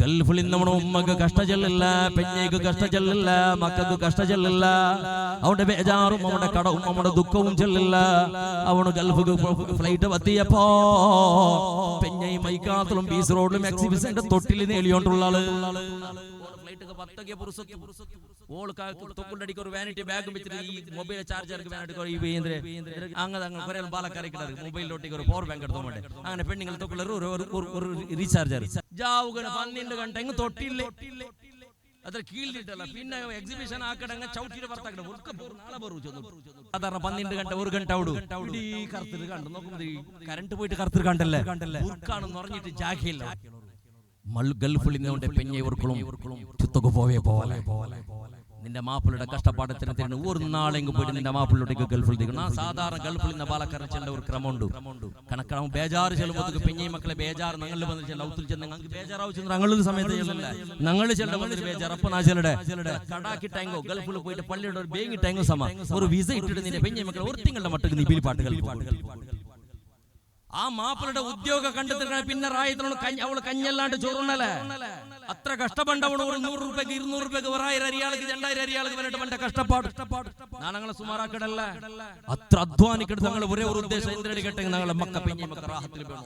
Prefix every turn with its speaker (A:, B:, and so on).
A: ഗൾഫിൽ നമ്മുടെ ഉമ്മക്ക് കഷ്ട ചെല്ലില്ല, പെഞ്ഞയ്ക്ക് കഷ്ട ചെല്ലില്ല, മക്കൾക്ക് കഷ്ട ചെല്ലില്ല. അവന്റെ ബേജാറും അവന്റെ കടവും അവന്റെ ദുഃഖവും ചെല്ലില്ല. അവന് ഗൾഫ് ഫ്ലൈറ്റ് എത്തിയപ്പോ പെഞ്ഞയും മൈക്കാത്തലും ബീച്ച് റോഡിലും എക്സിബിഷന്റെ തൊട്ടിൽ നേളിയോണ്ടുള്ള ആള് വാനിറ്റി ബാഗും വെച്ചിട്ട് ഈ മൊബൈൽ ചാർജർ അങ്ങനെ പാലക്കാരേക്ക് മൊബൈലിലോട്ടേക്ക് ഒരു പവർ ബാങ്ക് എടുത്തോ വേണ്ടേ. അങ്ങനെ പെണ്ണുങ്ങൾ തൊക്കുള്ള ഒരു റീചാർജർ ജാവുക 12 ഗಂಟೆ തൊട്ടില്ലേ അത്ര കീഴിലിട്ടല്ല. പിന്നെ എക്സിബിഷൻ ആക്കടങ്ങ ചവിട്ടിയുടെ പുറത്താക്കട സാധാരണ 12 ഗಂಟೆ 1 ಗಂಟೆ അവിടെ കറുത്തിട്ട് കണ്ടു നോക്കുമ്പോ കറണ്ട് പോയിട്ട് കറുത്തിട്ട് കണ്ടല്ലേ ഉർക്കാണെന്ന് പറഞ്ഞിട്ട് ജാഖയില്ല. ഗൾഫിൽ നിന്നുകൊണ്ട് പെഞ്ഞവർക്കളും ചുത്തൊക്കെ പോവേ നിന്റെ മാപ്പിളുടെ കഷ്ടപ്പാടത്തിന് ഒരു നാളെങ്കിൽ പോയിട്ട് നിന്റെ മാപ്പിളോട്ടേക്ക് ഗൾഫിൽ തീക്കണം. ആ സാധാരണ ഗൾഫിൽ നിന്ന് പാലക്കാരൻ ചെല്ലേണ്ട ഒരു ക്രമമുണ്ട്. കണക്കണം ബേജാറ് ചെല്ലുമ്പോൾ പെഞ്ഞി മക്കളെ ബേജാറ് ഞങ്ങളിൽ വന്നിട്ട് ലൗത്തിൽ ചെന്ന് ഞങ്ങൾക്ക് ബേജാറാവ് ഞങ്ങളുടെ സമയത്ത് ചെല്ലില്ല. ഞങ്ങൾ ചെല്ലുമ്പോൾ ബേജാർ അപ്പൊ നാശലുടെ കടാക്കി ടാങ്കോ ഗൾഫിൽ പോയിട്ട് പള്ളിയുടെ ഒരു ബേങ്ങി ടാങ്കോ സമ ഒരു വിസ ഇട്ടിട്ട് നിന്റെ പെഞ്ഞി മക്കളെ ഒരു തിങ്ങളുടെ മട്ടക്ക് നീ ബിൽപാട്ടുകൾ ആ മാപ്പിളുടെ ഉദ്യോഗം കണ്ടെത്തി പിന്നെ റായത്തിനോട് അവള് കഞ്ഞല്ലാണ്ട് ചോറുണ്ടല്ലേ. അത്ര കഷ്ടപ്പെട്ടവണ് ഒരു 100 രൂപയ്ക്ക് 200 രൂപയ്ക്ക് 1000 അരിയാൾക്ക് 2000 അരിയാൾക്ക് വന്നിട്ട് അവന്റെ കഷ്ടപ്പാട് ഞങ്ങളെ സുമാറാക്കടല്ല. അത്ര അധ്വാനിക്കെടുത്ത് ഞങ്ങൾ ഒരേ ഒരു ഉദ്ദേശം എന്തിനടി കേട്ടെങ്കിൽ ഞങ്ങളെ മക്ക പെഞ്ഞി മക്ക റാഹത്തിൽ വേണം.